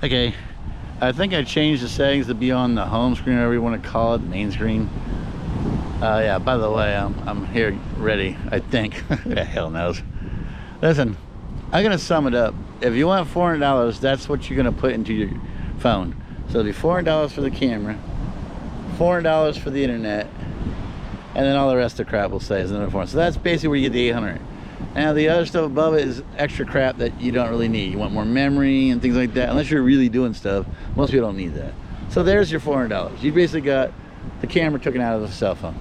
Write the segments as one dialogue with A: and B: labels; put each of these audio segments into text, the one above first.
A: Okay, I think I changed the settings to be on the home screen, whatever you want to call it, the main screen. Yeah, by the way, I'm here ready, I think. Who the hell knows? Listen, I'm gonna sum it up. If you want $400, that's what you're gonna put into your phone. So it'll be $400 for the camera, $400 for the internet, and then all the rest of the crap will say is another $400. So that's basically where you get the 800. Now the other stuff above it is extra crap that you don't really need. You want more memory and things like that. Unless you're really doing stuff, most people don't need that. So there's your $400. You basically got the camera taken out of the cell phone.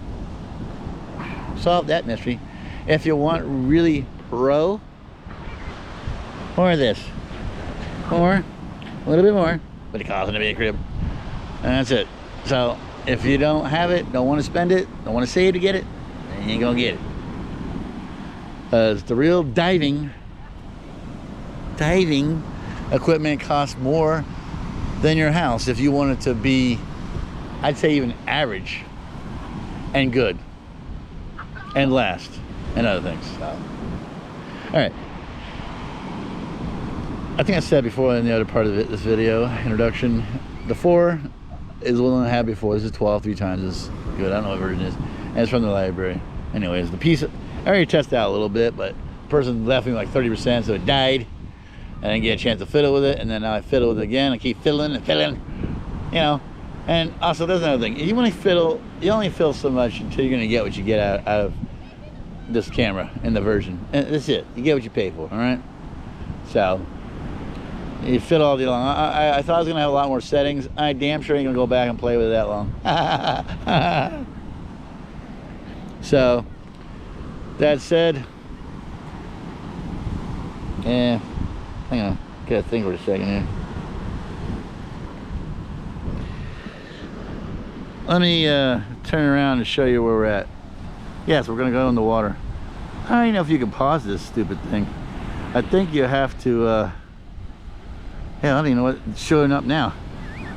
A: Solve that mystery. If you want really pro, or this, or a little bit more, but it costs in a big crib, and that's it. So if you don't have it, don't want to spend it, don't want to save to get it, then you ain't gonna get it. It's the real diving equipment costs more than your house if you want it to be, I'd say, even average and good and last and other things. So, all right, I think I said before in the other part of this video introduction, the 4 is one I had before. This is 12 3 times is good. I don't know what version it is, and it's from the library. Anyways, the piece I already tested out a little bit, but the person left me like 30%, so it died. I didn't get a chance to fiddle with it, and then now I fiddle with it again. I keep fiddling and fiddling, you know. And also, there's another thing. You only fiddle so much until you're gonna get what you get out of this camera and the version. And that's it. You get what you pay for. All right. So you fiddle all day long. I thought I was gonna have a lot more settings. I damn sure ain't gonna go back and play with it that long. So that said, yeah, hang on, gotta think for a second here. Let me turn around and show you where we're at. Yes, we're gonna go in the water. I don't even know if you can pause this stupid thing. I think you have to, hell, I don't even know what's showing up now.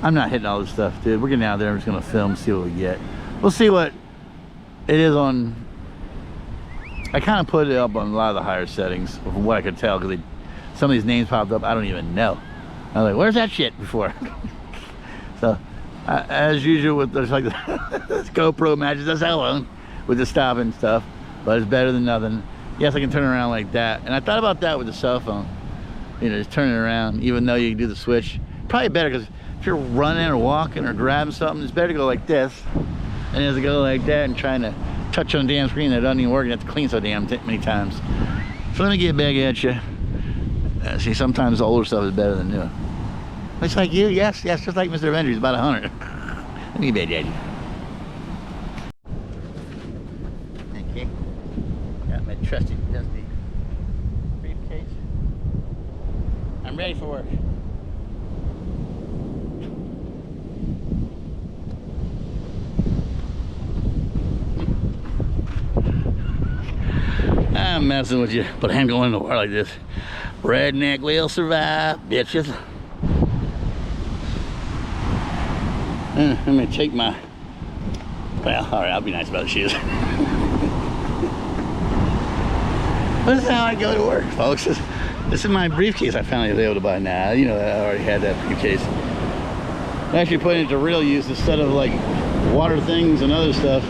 A: I'm not hitting all this stuff, dude. We're getting out there, I'm just gonna film, see what we get. We'll see what it is on. I kind of put it up on a lot of the higher settings from what I could tell, because some of these names popped up I don't even know. I was like, where's that shit before? So as usual with this, like this GoPro matches the cell phone with the stop and stuff, but it's better than nothing. Yes, I can turn it around like that, and I thought about that with the cell phone, you know, just turning it around, even though you can do the switch. Probably better, because if you're running or walking or grabbing something, it's better to go like this and as to go like that and trying to touch on the damn screen that doesn't even work and have to clean so damn many times. So let me get back at you. See, sometimes the older stuff is better than new. Looks like you, yes, just like Mr. Avenger, he's about 100. Let me get back at you. Okay. Got my trusty, dusty briefcase. I'm ready for work. I'm messing with you, but I'm going in the water like this. Redneck will survive, bitches. Let me take my, well, all right, I'll be nice about the shoes. This is how I go to work, folks. This is my briefcase I finally was able to buy now. You know, I already had that briefcase. I actually put it into real use instead of like water things and other stuff.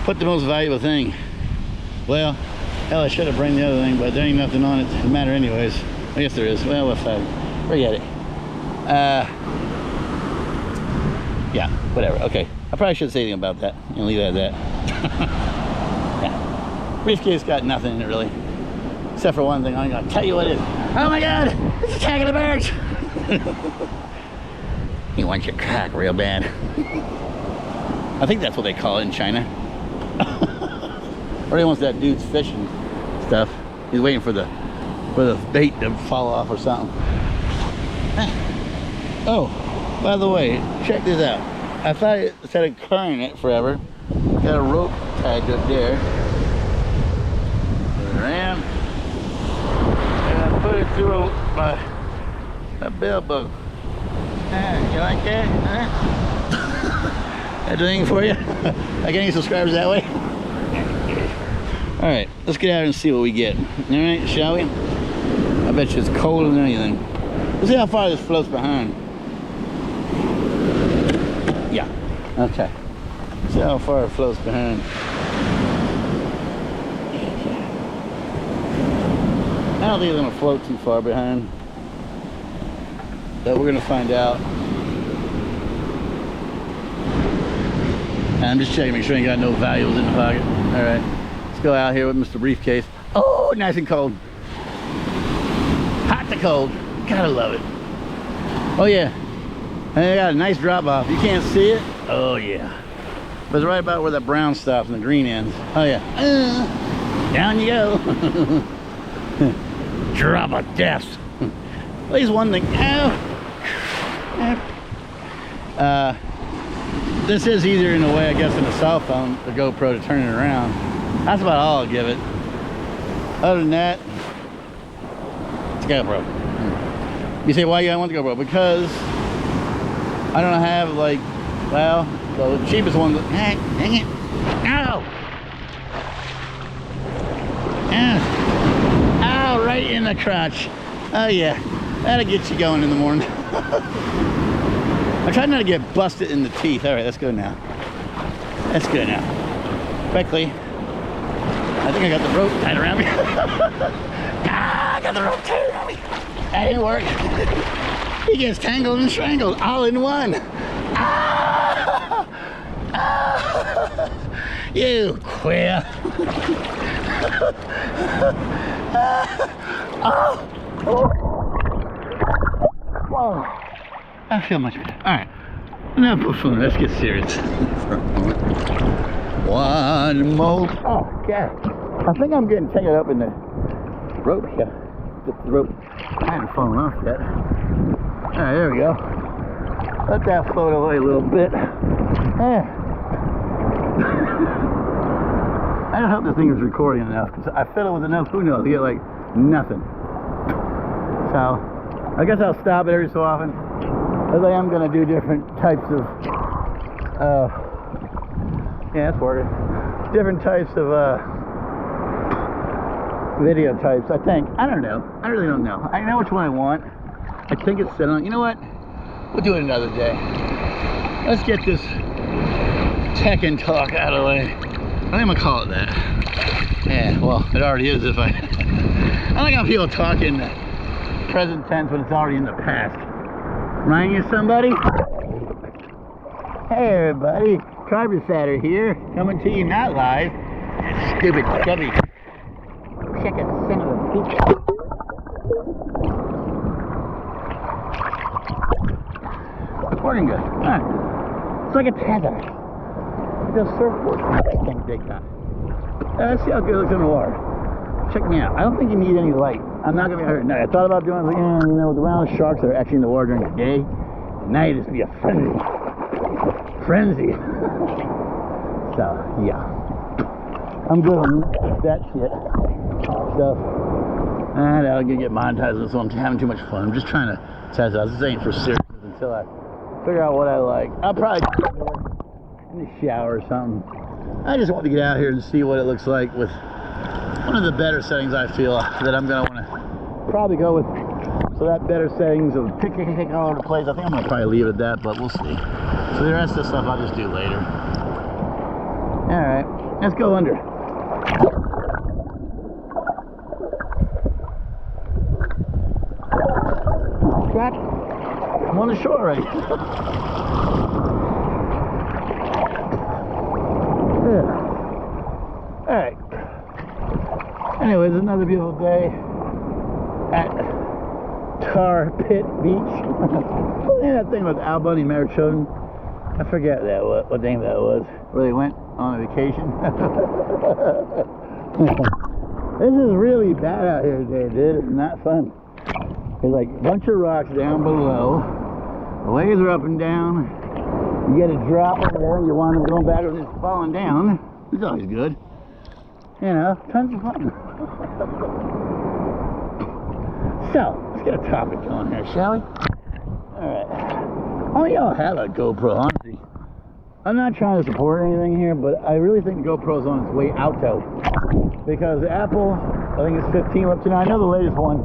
A: Put the most valuable thing. Well, hell, I should have brought the other thing, but there ain't nothing on it to matter anyways. I guess there is. Well, let's forget it. Yeah, whatever. Okay, I probably shouldn't say anything about that. You know, leave it at that. Yeah. Briefcase got nothing in it really, except for one thing. I'm gonna tell you what it is. Oh my God! It's attacking the birds! He wants your cock real bad. I think that's what they call it in China. Or he wants that dude's fishing stuff. He's waiting for the bait to fall off or something. Oh, by the way, check this out. I thought it said a current in it forever. Got a rope tied up there. Put it around. And I put it through a bell buckle. You like that? Huh? That doing for you? I get any subscribers that way? All right, let's get out and see what we get. All right, shall we? I bet you it's colder than anything. Let's see how far this floats behind. Yeah. Okay. See how far it floats behind. I don't think it's gonna float too far behind, but we're gonna find out. And I'm just checking, make sure you got no valuables in the pocket. All right, let's go out here with Mr. Briefcase. Oh, nice and cold. Hot to cold. Gotta love it. Oh yeah, and I got a nice drop off. You can't see it. Oh yeah, but it's right about where that brown stops and the green ends. Oh yeah. Down you go. Drop of death. At least one thing. This is easier in a way, I guess, than a cell phone, the GoPro, to turn it around. That's about all I'll give it. Other than that, it's a GoPro. You say, why do I want the GoPro? Because I don't have, like, well, the cheapest one. Dang it. Ow! Ow, right in the crotch. Oh yeah, that'll get you going in the morning. I'm trying not to get busted in the teeth. All right, that's good now. That's good now. Quickly. I think I got the rope tied around me. I got the rope tied around me. That didn't work. He gets tangled and strangled all in one. You queer. Oh, I feel much better. All right, enough buffoon. Let's get serious. One more. Oh God, I think I'm getting tangled up in the rope here. The rope hasn't fallen off yet. All right, there we go. Let that float away a little bit. Yeah. I don't hope this thing is recording enough, because I fiddle with enough, who knows, to get like nothing. So I guess I'll stop it every so often, because I am going to do different types of yeah, it's working, different types of video types, I think. I don't know, I really don't know. I know which one I want. I think it's set on. You know what, we'll do it another day. Let's get this tech and talk out of the way. I think I'm gonna call it that. Yeah, well, it already is if I like how people talk in the present tense when it's already in the past. Remind you of somebody? Hey everybody, Carver Satter here, coming to you not live. Stupid chubby chicken son of a bitch. It's working good. Alright. It's like a tether. The surfboard thing they got. Let's see how good it looks in the water. Check me out. I don't think you need any light. I'm not gonna be hurt at night. I thought about doing it, like, you know, the round sharks that are actually in the water during the day. At night it's gonna be a frenzy. Frenzy. So yeah. I'm good on that shit stuff. And I'm gonna get monetized, so I'm having too much fun. I'm just trying to test it out. This ain't for serious until I figure out what I like. I'll probably in the shower or something. I just want to get out here and see what it looks like with one of the better settings. I feel that I'm gonna want to probably go with. So that better settings of pick all over the place. I think I'm gonna probably leave it at that, but we'll see. So the rest of the stuff I'll just do later. All right, let's go under. Crap! I'm on the shore already. Alright. Anyways, another beautiful day at Tar Pit Beach. What was that thing with Al Bundy and Mary Children? I forget that what name that was. Where they went on a vacation. This is really bad out here today, dude. It's not fun. There's like a bunch of rocks down below. The waves are up and down. You get a drop over there, you want them going back and it's falling down. It's always good. You know, tons of fun. So, let's get a topic going here, shall we? Alright. All y'all have a GoPro, honestly. I'm not trying to support anything here, but I really think the GoPro's on its way out though. Because Apple, I think it's 15 up to now. I know the latest one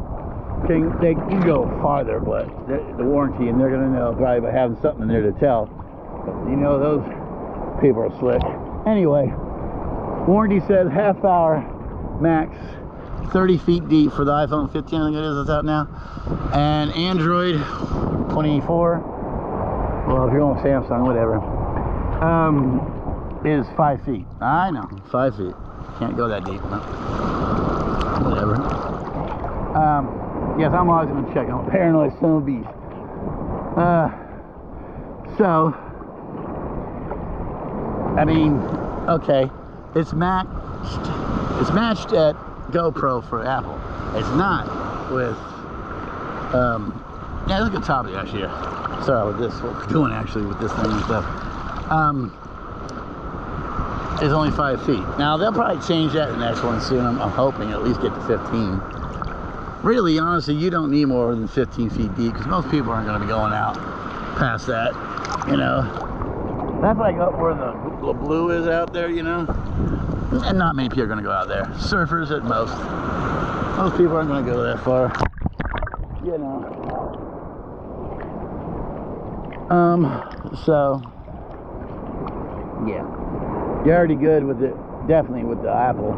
A: they can go farther, but the warranty, and they're gonna know probably by having something in there to tell. But, you know, those people are slick. Anyway, warranty says half hour max, 30 feet deep for the iPhone 15, I think it is, it's out now. And Android 24, well, if you're on Samsung, whatever, is 5 feet. I know, 5 feet. Can't go that deep, no. Whatever. Yes, I'm always going to check. I'm a paranoid son of a beast. So, I mean, okay, it's matched at GoPro for Apple. It's not with, yeah, let's get top of it actually here. Sorry with this, what we're doing actually with this thing and stuff. It's only 5 feet. Now, they'll probably change that in the next one soon. I'm hoping at least get to 15. Really, honestly, you don't need more than 15 feet deep because most people aren't going to be going out past that, you know. That's like up where the blue is out there, you know. And not many people are going to go out there. Surfers at most. Most people aren't going to go that far, you know. So, yeah. You're already good with it, definitely with the Apple.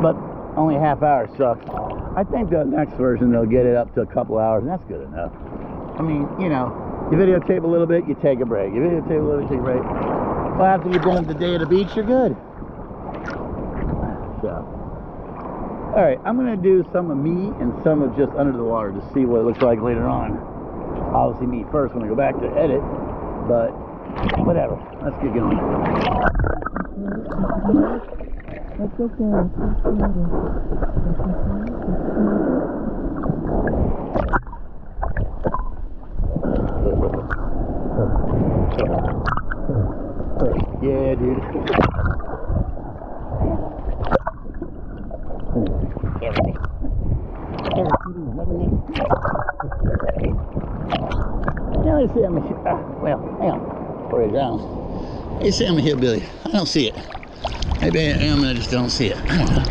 A: But only half hour sucks. I think the next version they'll get it up to a couple hours, and that's good enough. I mean, you know, you videotape a little bit, you take a break. You videotape a little bit, you take a break. Well, after you've been at the day at the beach, you're good. So, all right, I'm gonna do some of me and some of just under the water to see what it looks like later on. Obviously me first when I go back to edit, but whatever. Let's get going. That's okay. Yeah, dude. Now they say I'm a well, hang on. Put it down. They say I'm a hillbilly. I don't see it. Maybe I am and I just don't see it. I don't know.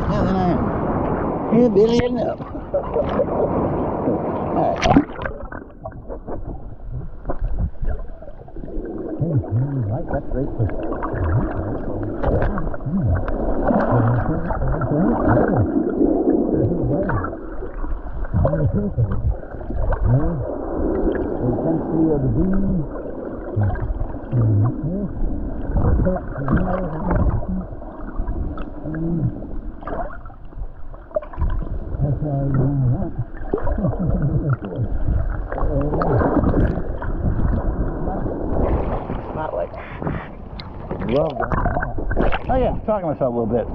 A: Well, then I am. Hillbilly enough. Alright. Like that great fish. Intensity of the beam. That's how you want that. Spotlight. Love that. Oh yeah, I'm talking to myself a little bit.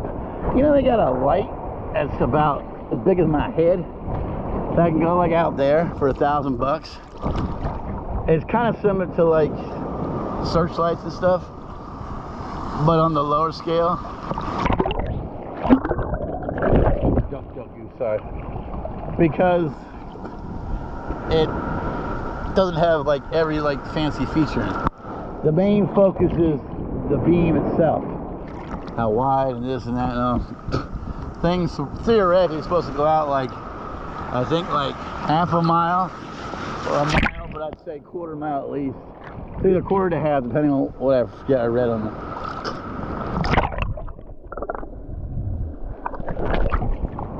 A: You know, they got a light that's about as big as my head that can go like out there for $1,000. It's kind of similar to like searchlights and stuff, but on the lower scale. Don't you, sorry. Because it doesn't have like every like fancy feature in it. The main focus is the beam itself. How wide and this and that. Things theoretically supposed to go out like, I think like half a mile or a mile, but I'd say quarter mile at least. Either quarter to half, depending on what I forget I read on it.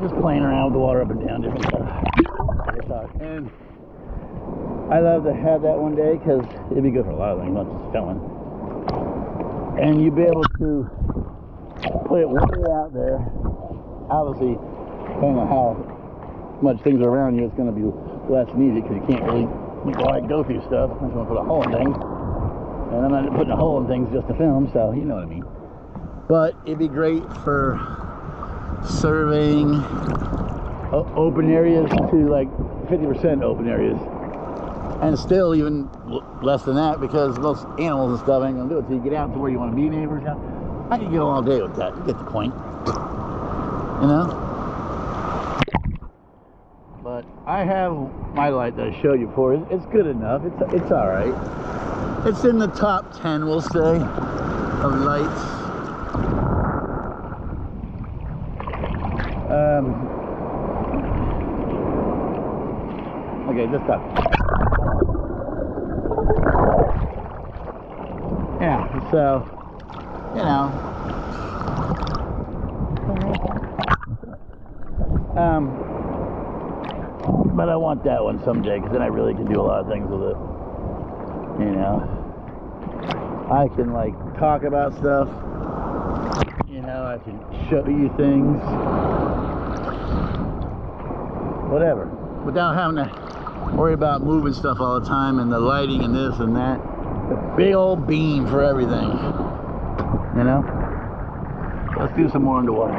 A: Just playing around with the water up and down, different stuff. And I love to have that one day because it'd be good for a lot of things, not just filming. And you'd be able to put it way out there. Obviously, depending on how much things are around you, it's going to be less needed because you can't really go through stuff. I'm just going to put a hole in things. And I'm not putting a hole in things just to film, so you know what I mean. But it'd be great for surveying open areas to like 50% open areas. And still even less than that because most animals and stuff ain't going to do it until you get out to where you want to be neighbors. I could go all day with that. You get the point. You know? But I have my light that I showed you before. It's good enough. It's all right. It's in the top 10, we'll say, of lights. Okay, just stop. Yeah, so, you know. But I want that one someday, because then I really can do a lot of things with it. You know, I can like talk about stuff. You know, I can show you things, whatever, without having to worry about moving stuff all the time and the lighting and this and that. A big old beam for everything. You know. Let's do some more underwater.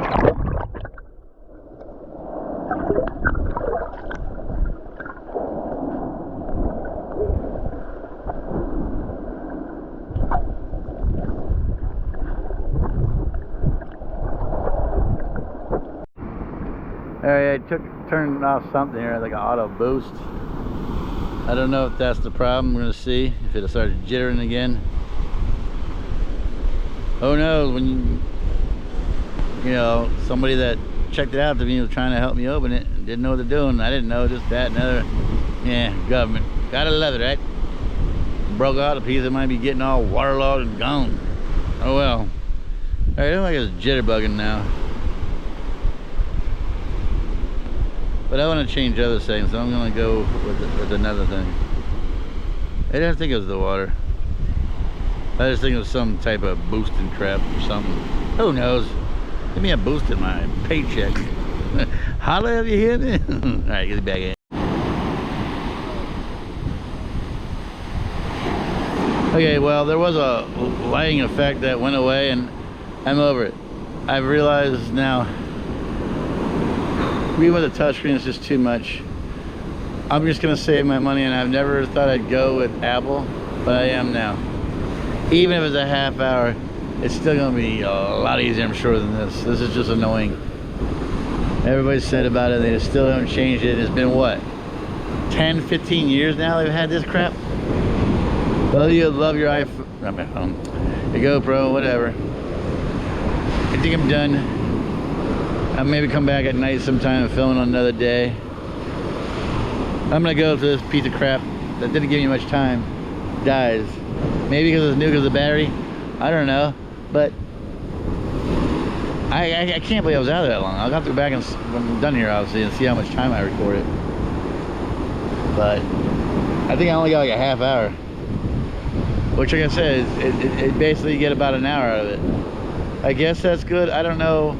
A: Alright, I turned off something here, like an auto boost. I don't know if that's the problem. We're gonna see if it started jittering again. Oh no, when you know, somebody that checked it out to me was trying to help me open it and didn't know what they're doing. I didn't know, just that and other. Yeah, government. Gotta love it, right? Broke out a piece that might be getting all waterlogged and gone. Oh well. Alright, I look like it's jitterbugging now. But I want to change other settings, so I'm going to go with another thing. I didn't think it was the water. I just think it was some type of boosting crap or something. Who knows? Give me a boost in my paycheck. Holla, have you hear me? Alright, get it back in. Okay, well, there was a lighting effect that went away, and I'm over it. I've realized now, even with a touchscreen, it's just too much. I'm just gonna save my money, and I've never thought I'd go with Apple, but I am now. Even if it's a half hour, it's still gonna be a lot easier, I'm sure, than this. This is just annoying. Everybody said about it, they still haven't changed it. It's been what, 10, 15 years now they've had this crap? Well, you love your iPhone, your GoPro, whatever. I think I'm done. I'll maybe come back at night sometime and film it on another day. I'm gonna go to this piece of crap that didn't give me much time. Dies. Maybe because it's new because of the battery. I don't know. But I can't believe I was out there that long. I'll have to go back and when I'm done here, obviously, and see how much time I recorded. But I think I only got like a half hour. Which, like I said, it basically you get about an hour out of it. I guess that's good. I don't know.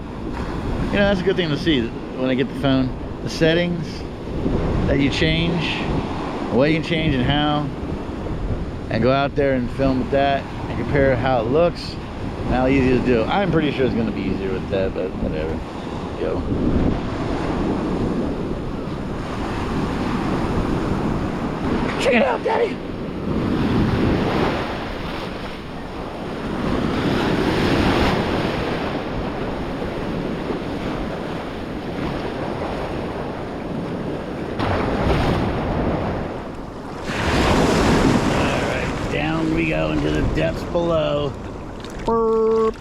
A: You know, that's a good thing to see when I get the phone. The settings that you change, what you can change and how, and go out there and film with that and compare how it looks and how easy it is to do. I'm pretty sure it's going to be easier with that, but whatever. Go. Check it out, Daddy. We go into the depths below. Burp.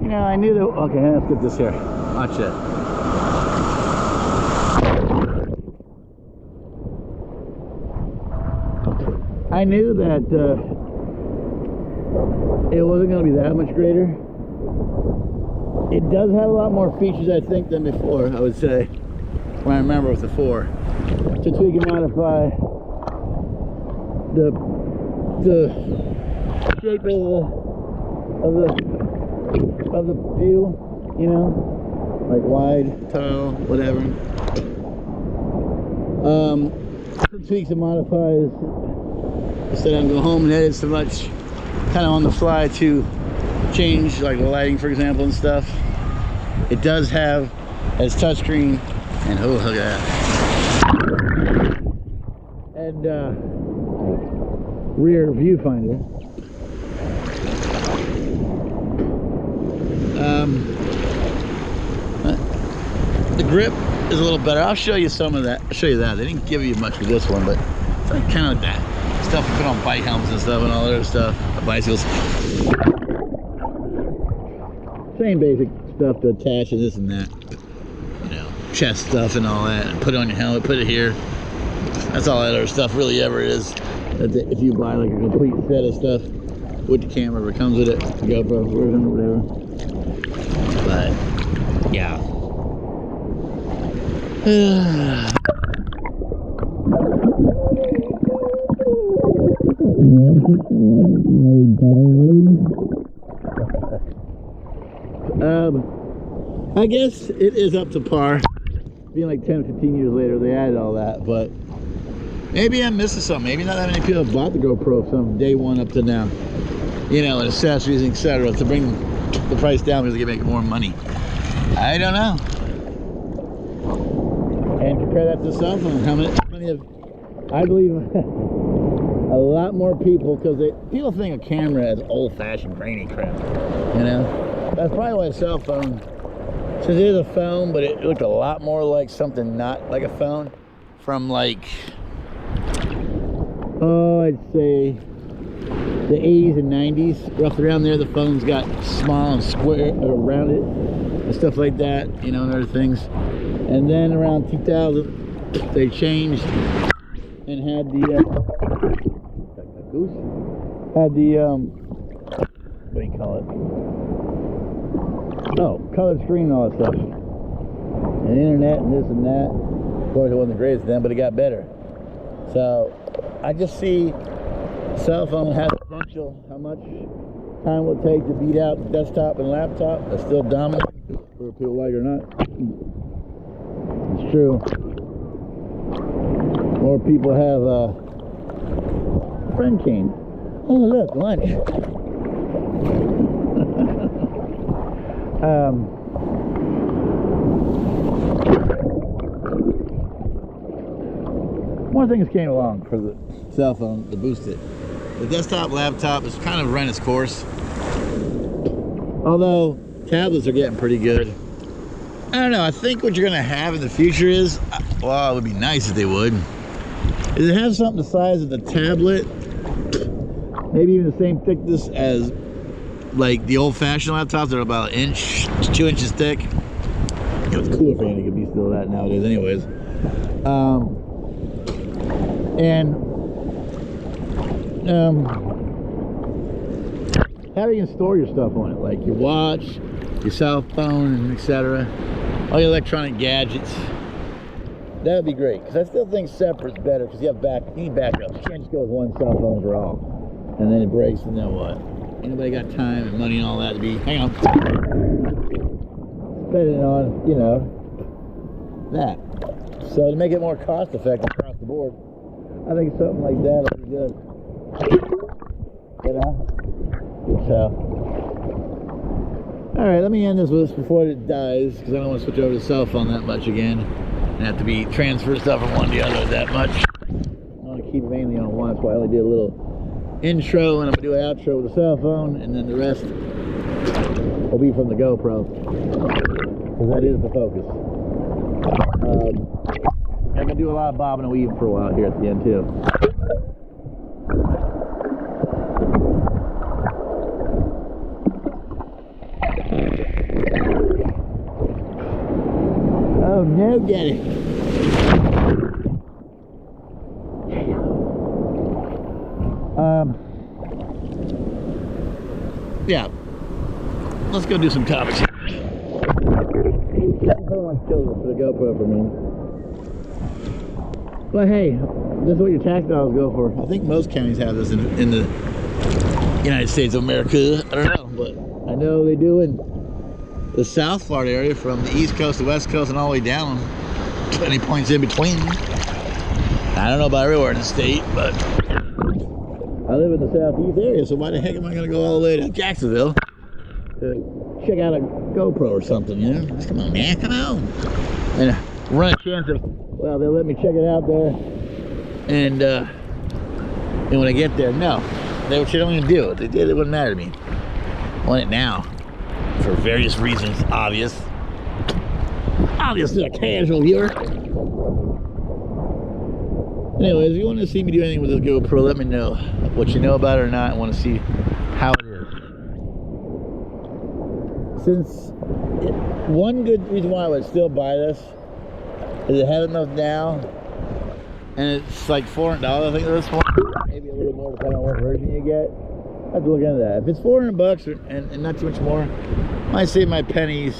A: You know, I knew that. Okay, let's get this here. Watch it. I knew that it wasn't going to be that much greater. It does have a lot more features, I think, than before, I would say, when I remember with the 4. To tweak and modify the shape of the view, you know, like wide, tall, whatever. Tweaks and modifies. Instead of go home and edit so much, kind of on the fly to change like the lighting, for example, and stuff. It does have as touchscreen and oh look at that, and rear viewfinder. The grip is a little better. I'll show you some of that. I'll show you that. They didn't give you much with this one, but it's like kind of like that stuff you put on bike helmets and stuff and all that other stuff. Bicycles. Same basic stuff to attach and this and that. You know, chest stuff and all that. And put it on your helmet. Put it here. That's all that other stuff really ever is. If you buy like a complete set of stuff with the camera, it comes with it, the GoPro version or whatever. But yeah. I guess it is up to par. Being like 10, 15 years later, they added all that, but maybe I'm missing something. Maybe not that many people have bought the GoPro from day one up to now. You know, and accessories, etc., to bring the price down because they can make more money. I don't know. And compare that to the cell phone. How many of, I believe, a lot more people, because people think a camera is old-fashioned grainy crap. You know, that's probably why a cell phone, since it is a phone, but it looked a lot more like something not like a phone from like, oh, I'd say the 80s and 90s, roughly around there. The phones got small and square around it and stuff like that, you know, and other things. And then around 2000, they changed and had the what do you call it? Oh, colored screen and all that stuff, and internet and this and that. Of course, it wasn't the greatest then, but it got better. So I just see cell phone has potential. How much time will it take to beat out desktop and laptop? That's still dominant, whether people like it or not. It's true. More people have a friend cane. Oh look, lunch. More things came along for the cell phone to boost it. The desktop, laptop has kind of run its course. Although tablets are getting pretty good. I don't know, I think what you're gonna have in the future is, well, it would be nice if they would, is it have something the size of the tablet, maybe even the same thickness as like the old-fashioned laptops that are about an inch, 2 inches thick. You know, it's cool if anything could be still that nowadays anyways. How do you store your stuff on it? Like your watch, your cell phone, etc. All your electronic gadgets. That would be great, because I still think separate's better, because you need backups. You can't just go with one cell phone for all, and then it breaks, and then what? Anybody got time and money and all that to be, hang on, spending on, you know, that. So to make it more cost effective across the board, I think something like that will be good. You know? So, alright, let me end this with this before it dies, because I don't want to switch over to the cell phone that much again. And have to be transfer stuff from one to the other that much. I want to keep it mainly on one, that's why I only did a little intro, and I'm going to do an outro with the cell phone, and then the rest will be from the GoPro, because that is the focus. I'm going to do a lot of bobbing and weaving for a while here at the end too. Oh no, get it. Yeah, let's go do some topics here. I don't want to kill the GoPro for me. But hey, this is what your tax dollars go for. I think most counties have this in the United States of America. I don't know, but I know they do in the South Florida area, from the East Coast to West Coast and all the way down, 20 points in between. I don't know about everywhere in the state, but I live in the Southeast area, so why the heck am I going to go all the way to Jacksonville to check out a GoPro or something, you know? Come on, man, come on. And run a chance of, well, they'll let me check it out there, and when I get there, no. They don't even do it. They did, it wouldn't matter to me. I want it now. for various reasons, obviously a casual viewer. Anyways, if you want to see me do anything with this GoPro, let me know what you know about it or not. I want to see how it is. Since one good reason why I would still buy this is it has enough down, and it's like $400, I think, this one. Maybe a little more depending on what version you get. I have to look into that. If it's $400 and not too much more, I might save my pennies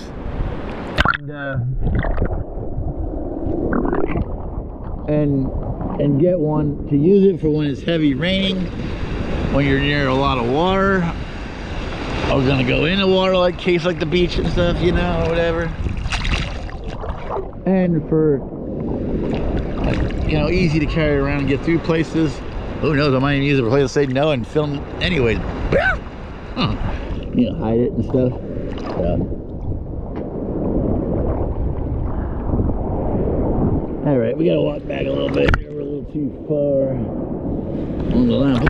A: and get one to use it for when it's heavy raining, when you're near a lot of water. I was gonna go in the water, like case like the beach and stuff, you know, or whatever. And for, you know, easy to carry around and get through places. Who knows, I might even use it for a place to say no and film anyways. You know, hide it and stuff. Alright, we gotta walk back a little bit here. We're a little too far on the line.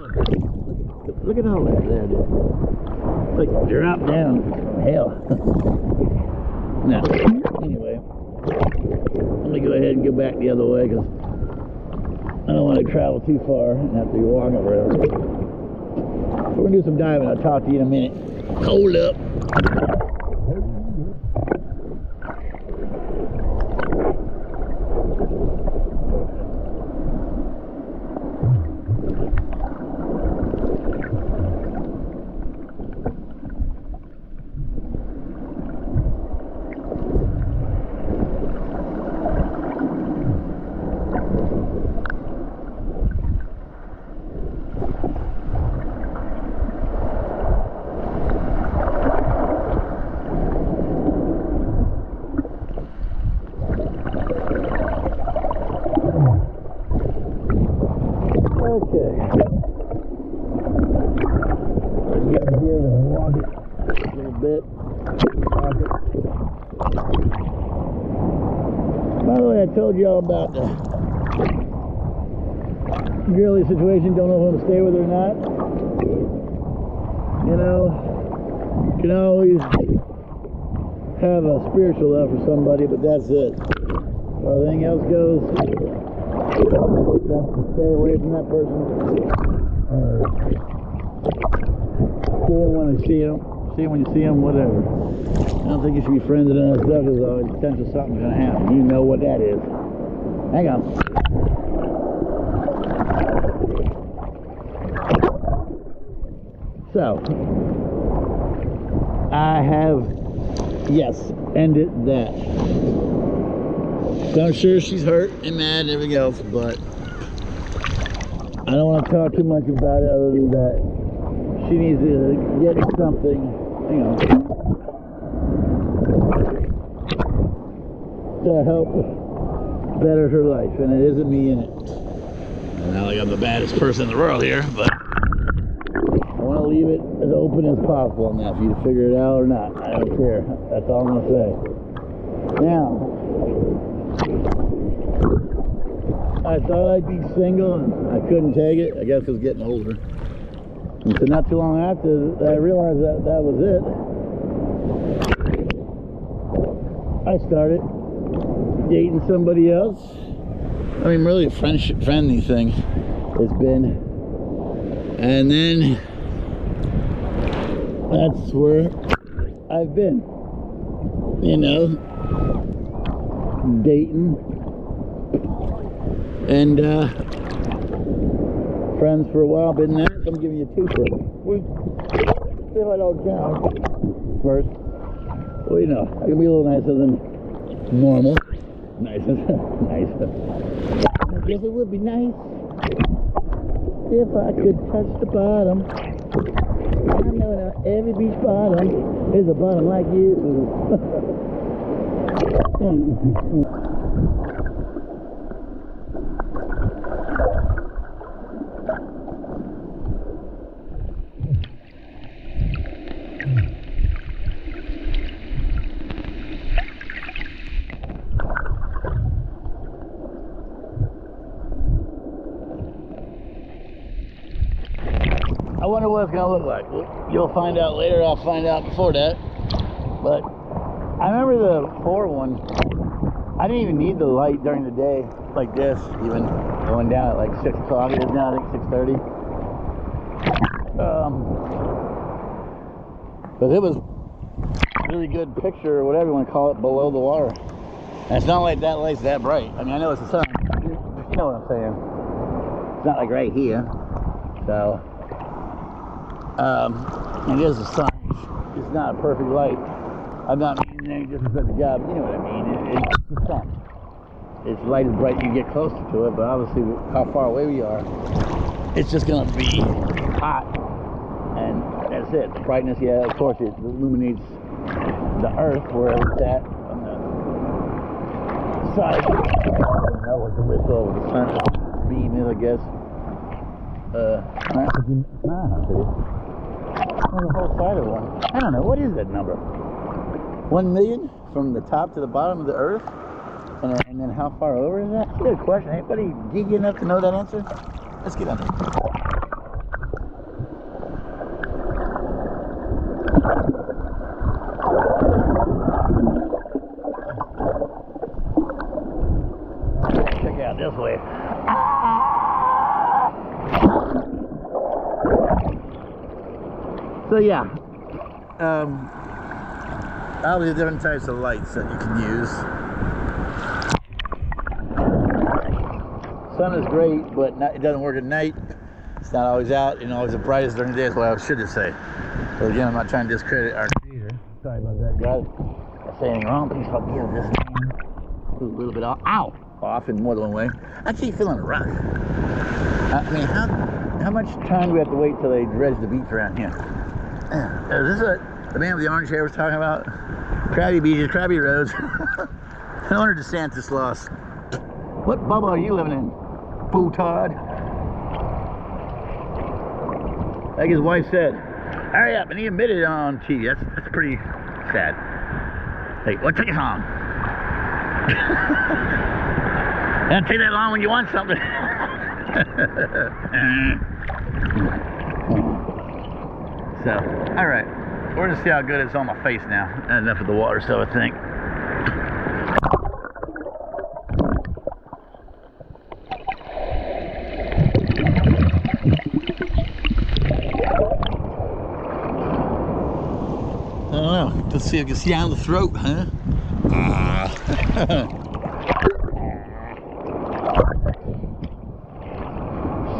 A: Look at all that there, dude. Like, drop down. Hell. Now, anyway, let me go ahead and go back the other way because I don't want to travel too far and have to be walking forever. We're going to do some diving. I'll talk to you in a minute. Hold up. By the way, I told y'all about the girly situation. Don't know if I'm gonna stay with her or not. You know, you can always have a spiritual love for somebody, but that's it. Or anything else goes, stay away from that person. Or see them when I see them. See them when you see them, whatever. I don't think you should be friends with another stuff because there's always potential something's going to happen. You know what that is. Hang on. So, I have, yes, ended that. So I'm sure she's hurt and mad and everything else, but I don't want to talk too much about it other than that she needs to get something, you know, to help better her life, and it isn't me in it. And not like I'm the baddest person in the world here, but I want to leave it as open as possible on that for you to figure it out or not. I don't care. That's all I'm going to say. Now, I thought I'd be single, and I couldn't take it. I guess I was getting older. And so not too long after, I realized that that was it. I started dating somebody else. I mean, really a friendly thing it's been. And then that's where I've been. You know, dating and friends for a while. Been there. I'm giving you two first. If I don't count first, well, you know, I can be a little nicer than normal. Nicer. Nicer. I guess it would be nice if I could touch the bottom. I know that every beach bottom is a bottom like you. I wonder what it's going to look like. You'll find out later. I'll find out before that. But I remember the 4 one, I didn't even need the light during the day like this, even going down at like 6 o'clock. It is now, I think 6:30. But it was really good picture, or whatever you want to call it, below the water. And it's not like that light's that bright. I mean, I know it's the sun. You know what I'm saying? It's not like right here. So, it is the sun. It's not a perfect light. I'm not meaning any disrespect to God, but you know what I mean. It's the sun. Its light is bright, you get closer to it, but obviously how far away we are, it's just gonna be hot. And that's it. The brightness, yeah, of course, it illuminates the earth wherever it's at on the side. I don't know what the width of the sun beam is, I guess. The whole side of one. I don't know, what is that number? 1 million from the top to the bottom of the earth? And then how far over is that? Good question. Anybody geeky enough to know that answer? Let's get under it. Check it out this way. So yeah, obviously different types of lights that you can use. Sun is great, but it doesn't work at night. It's not always out, always the brightest during the day. That's what I should just say. So again, I'm not trying to discredit our creator. Sorry about that, guys. If I say anything wrong, please forgive this man. A little bit off, off in more than one way. I keep feeling rough. I mean, how much time do we have to wait till they dredge the beach around here? Is this what the man with the orange hair was talking about? Crabby beaches, crabby roads. No wonder DeSantis lost. What bubble are you living in, Todd? Like his wife said, hurry up, and he admitted it on TV. That's pretty sad. Hey, what took you long? It doesn't take that long when you want something. So, all right, we're gonna see how good it's on my face now. Enough of the water, so I think. I don't know. Let's see if I can see down the throat, huh?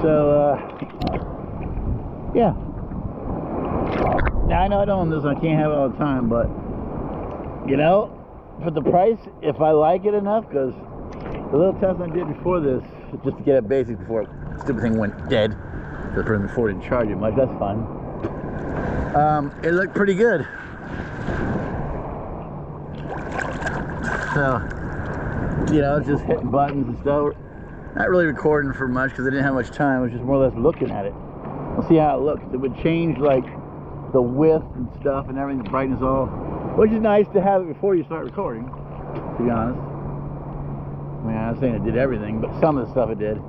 A: So, yeah. Now, I know I don't own this, I can't have it all the time, but, for the price, if I like it enough, because the little test I did before this, just to get it basic before the stupid thing went dead, the person before didn't charge it much, that's fun. It looked pretty good. So, just hitting buttons and stuff. Not really recording for much because I didn't have much time. I was just more or less looking at it. We'll see how it looks. It would change like the width and stuff and everything, the brightness all, which is nice to have it before you start recording, to be honest. I mean, I'm not saying it did everything, but some of the stuff it did.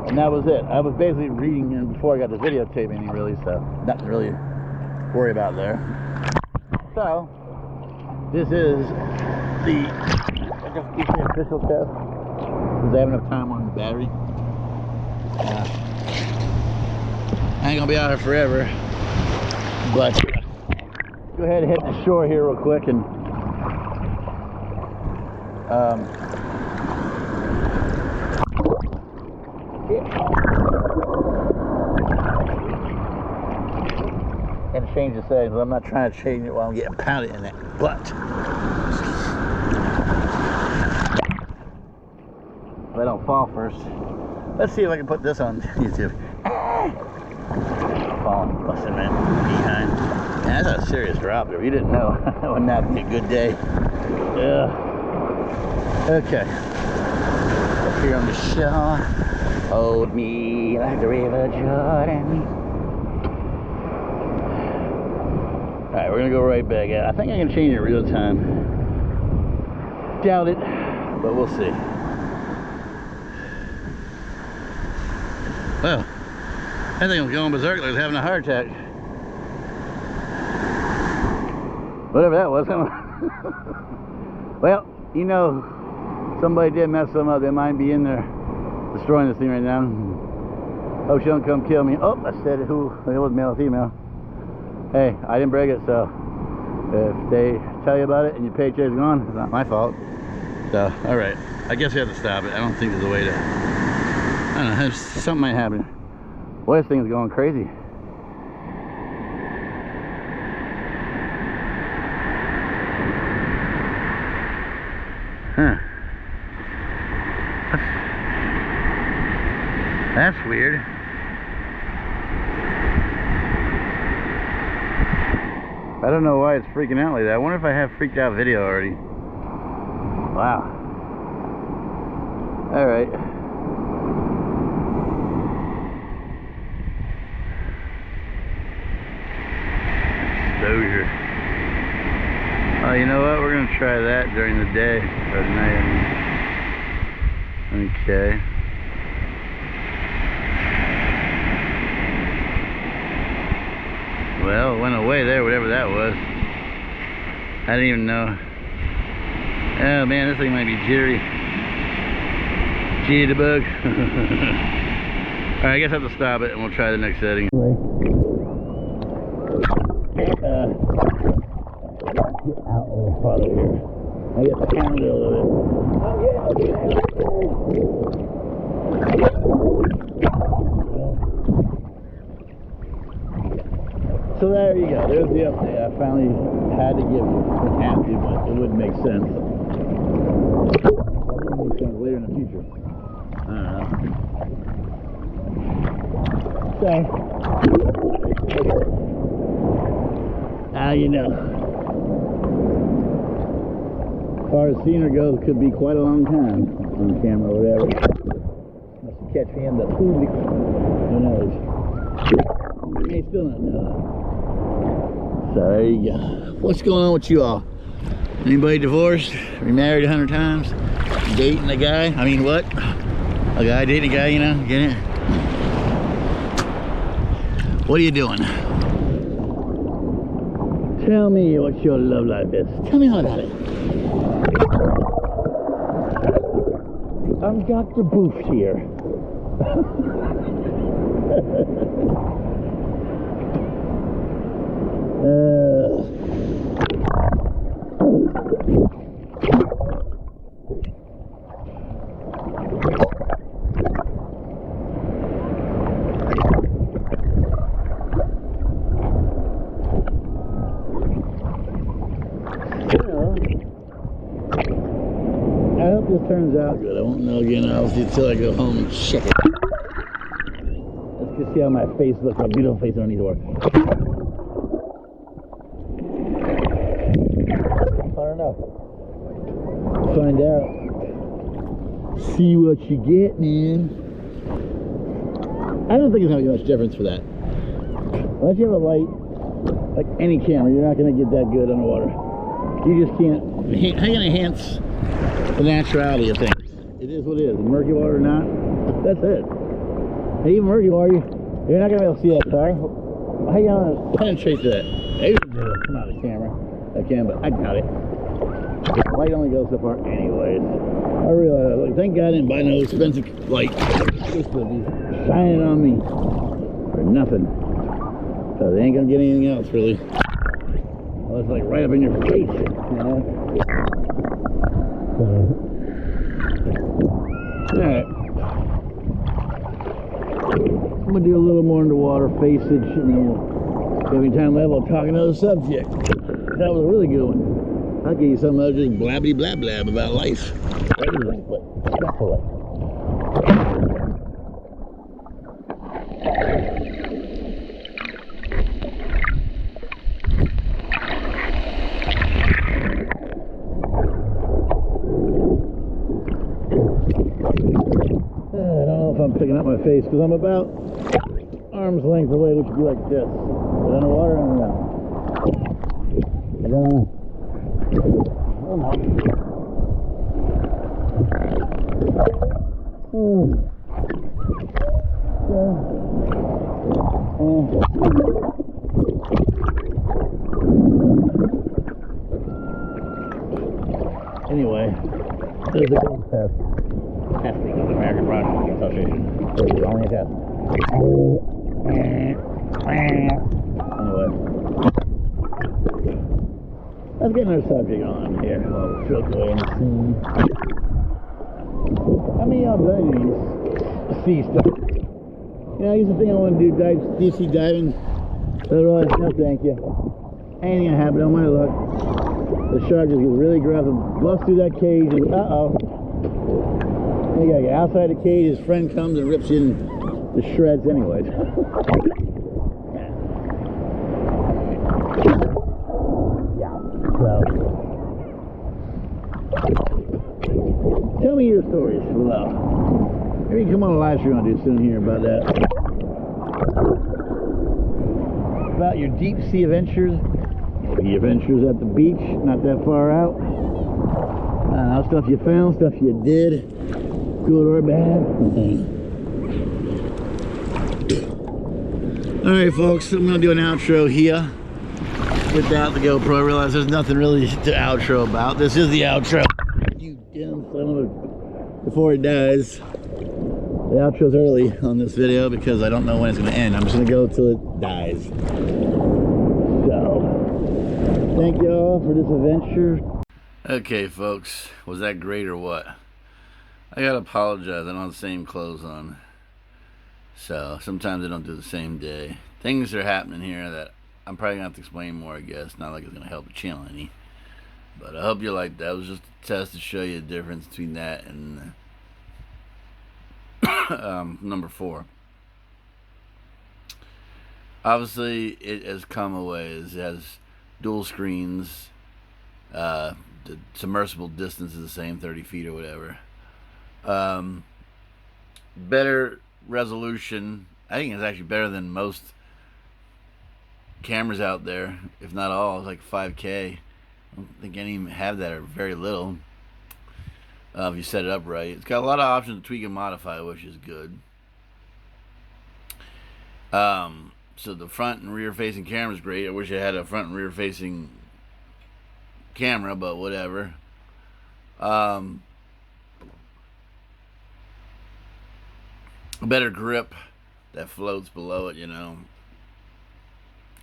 A: And that was it. I was basically reading in before I got the videotaping really, so nothing to really worry about there. So, this is the official test, because I have enough time on the battery. I ain't gonna be out here forever, but go ahead and hit the shore here real quick and and change the settings. I'm not trying to change it while I'm getting pounded in that butt. If I don't fall first. Let's see if I can put this on YouTube. Falling, busting man behind. Man, that's a serious drop there. You didn't know. That would not be a good day. Yeah. Okay. Up here on the shore. Hold me like the river Jordan. Alright, we're gonna go right back out. I think I can change it real time. Doubt it, but we'll see. Well, that thing was going berserk like it was having a heart attack. Whatever that was. Well, you know, somebody did mess them up. They might be in there destroying this thing right now. Hope she don't come kill me. Oh, I said who? It was male or female. Hey, I didn't break it, so if they tell you about it and your paycheck's gone, it's not my fault. So, alright. I guess we have to stop it. I don't think there's a way to... I don't know, something might happen. Boy, this thing's going crazy. Huh. That's weird. I don't know why it's freaking out like that. I wonder if I have freaked out video already. Wow. Alright. Exposure. Oh, you know what? We're going to try that during the day. Or the night, I mean. Okay. Well, it went away there, whatever that was. I didn't even know. Oh man, this thing might be jittery. Jitterbug. Alright, I guess I have to stop it and we'll try the next setting. Get out a little farther here. I get pounded a little bit. So there you go. There's the update. I finally had to give you. Didn't have to, but it wouldn't make sense. It wouldn't make sense later in the future. I don't know. So, how you know? As far as seeing her goes, could be quite a long time on camera or whatever. Must catch me in the pool. Who knows? You may still not know. So there you go. What's going on with you all? Anybody divorced? Remarried 100 times? Dating a guy? I mean, what? A guy dating a guy, you know? Get it? What are you doing? Tell me what your love life is. Tell me all about it. I'm Dr. Boof here. I hope this turns out good. I won't know again until I go home and check it. Let's just see how my face looks. My beautiful face underneath the water. I don't know. Find out. See what you get, man. I don't think it's gonna be much difference for that. Unless you have a light, like any camera, you're not gonna get that good underwater. You just can't. How are you gonna enhance the naturality of things? It is what it is. Murky water or not, that's it. And even murky water, you're not gonna be able to see that car. How are you gonna penetrate that? Maybe come out of the camera. I can, but I doubt it. The light only goes so far anyways. I realize, like, thank God I didn't buy no expensive light. This will be shining on me for nothing. So they ain't gonna get anything else, really. Well, it's like right up in your face, you know? Alright. I'm gonna do a little more underwater facage, and then we'll give me time level talking another subject. That was a really good one. I'll give you some other just blabby blab blab about life. Everything, but respectfully. I don't know if I'm picking up my face because I'm about arm's length away, which would be like this. But underwater, I don't know. I don't know. Anyway, this is a good test. Testing of the American Broadcasting Association. This is only a test. Anyway, let's get another subject on here. We'll filter away and see. How many of y'all done these sea stuff? You know, I used to think I want to do deep sea diving. Otherwise, no thank you. Ain't gonna happen on my luck. The shark just gets really aggressive, busts through that cage, and you gotta get outside the cage, his friend comes and rips you in the shreds anyways. Yeah. So, tell me your stories below. Maybe come on a live stream I'll do soon here about that. About your deep sea adventures. Maybe adventures at the beach, not that far out. Stuff you found, stuff you did, good or bad. Alright folks, I'm going to do an outro here without the GoPro. I realize there's nothing really to outro about. This is the outro. You damn son of a... Before it dies. The outro's early on this video because I don't know when it's going to end. I'm just going to go till it dies. So, thank y'all for this adventure. Okay folks, was that great or what? I gotta apologize, I don't have the same clothes on. So, sometimes I don't do the same day. Things are happening here that I'm probably gonna have to explain more, I guess. Not like it's gonna help the channel any. But I hope you liked that. It was just a test to show you the difference between that and number 4. Obviously, it has come a ways. It has dual screens. The submersible distance is the same, 30 feet or whatever. Better resolution. I think it's actually better than most cameras out there, if not all. It's like 5K. I don't think any even have that, or very little. If you set it up right. It's got a lot of options to tweak and modify, which is good. So the front and rear facing camera is great. I wish I had a front and rear facing camera, but whatever. A better grip that floats below it, you know.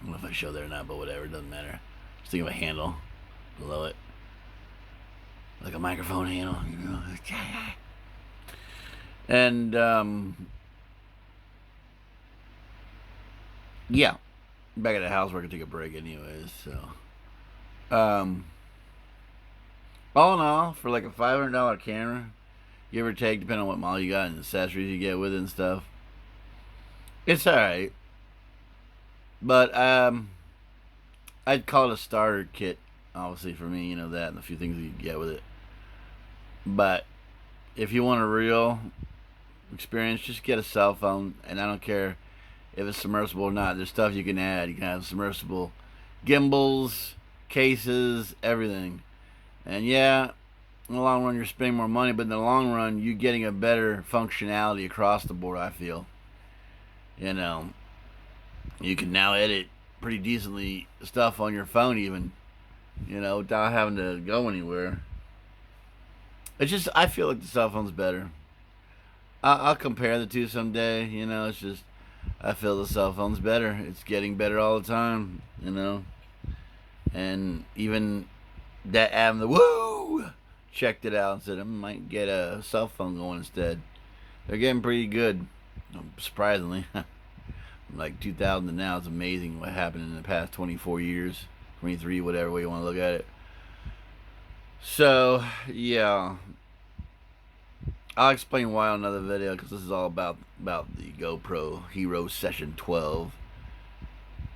A: I don't know if I show there or not, but whatever, it doesn't matter. Just think of a handle below it, like a microphone handle, you know. And yeah, back at the house where I can take a break anyways. So all in all, for like a $500 camera, give or take, depending on what model you got and accessories you get with it and stuff, it's alright. But I'd call it a starter kit, obviously, for me, you know, that and a few things you can get with it. But if you want a real experience, just get a cell phone, and I don't care if it's submersible or not. There's stuff you can add. You can have submersible gimbals, cases, everything. And yeah, in the long run you're spending more money, but in the long run you're getting a better functionality across the board, I feel. You know, you can now edit pretty decently stuff on your phone even, you know, without having to go anywhere. It's just, I feel like the cell phone's better. I'll compare the two someday, you know. It's just, I feel the cell phone's better. It's getting better all the time, you know. And even that Adam the Woo checked it out and said I might get a cell phone going instead. They're getting pretty good, surprisingly. From like 2000 to now, it's amazing what happened in the past 24 years, 23, whatever way you want to look at it. So yeah, I'll explain why on another video, because this is all about the GoPro Hero Session 12.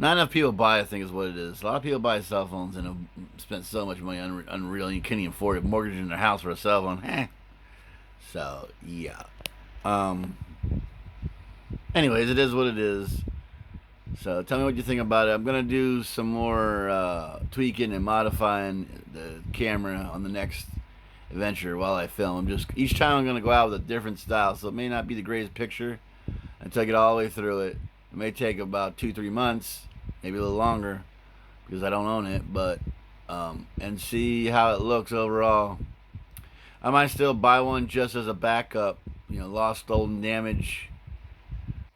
A: Not enough people buy, I think, is what it is. A lot of people buy cell phones and have spent so much money on Unreal, you can't even afford it. Mortgaging their house for a cell phone. So, yeah. Anyways, it is what it is. So, tell me what you think about it. I'm going to do some more tweaking and modifying the camera on the next adventure while I film. Each time I'm going to go out with a different style, so it may not be the greatest picture until I get all the way through it. It may take about 2-3 months, maybe a little longer, because I don't own it, but and see how it looks overall. I might still buy one just as a backup. You know, lost, stolen, damage,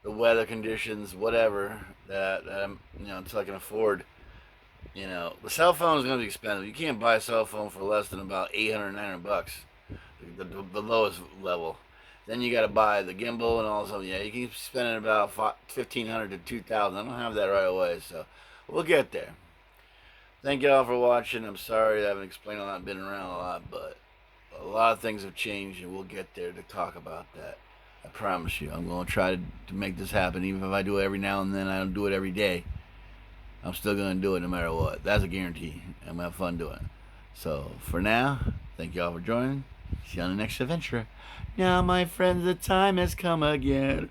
A: the weather conditions, whatever that I'm, you know, until I can afford. You know, the cell phone is going to be expensive. You can't buy a cell phone for less than about 800, 900 bucks, the lowest level. Then you got to buy the gimbal and all something. Yeah, you can spend about 1,500 to 2,000. I don't have that right away, so we'll get there. Thank you all for watching. I'm sorry I haven't explained a lot, been around a lot, but a lot of things have changed, and we'll get there to talk about that. I promise you. I'm going to try to make this happen, even if I do it every now and then. I don't do it every day. I'm still going to do it no matter what. That's a guarantee. I'm going to have fun doing it. So, for now, thank you all for joining. See you on the next adventure. Now, my friends, the time has come again.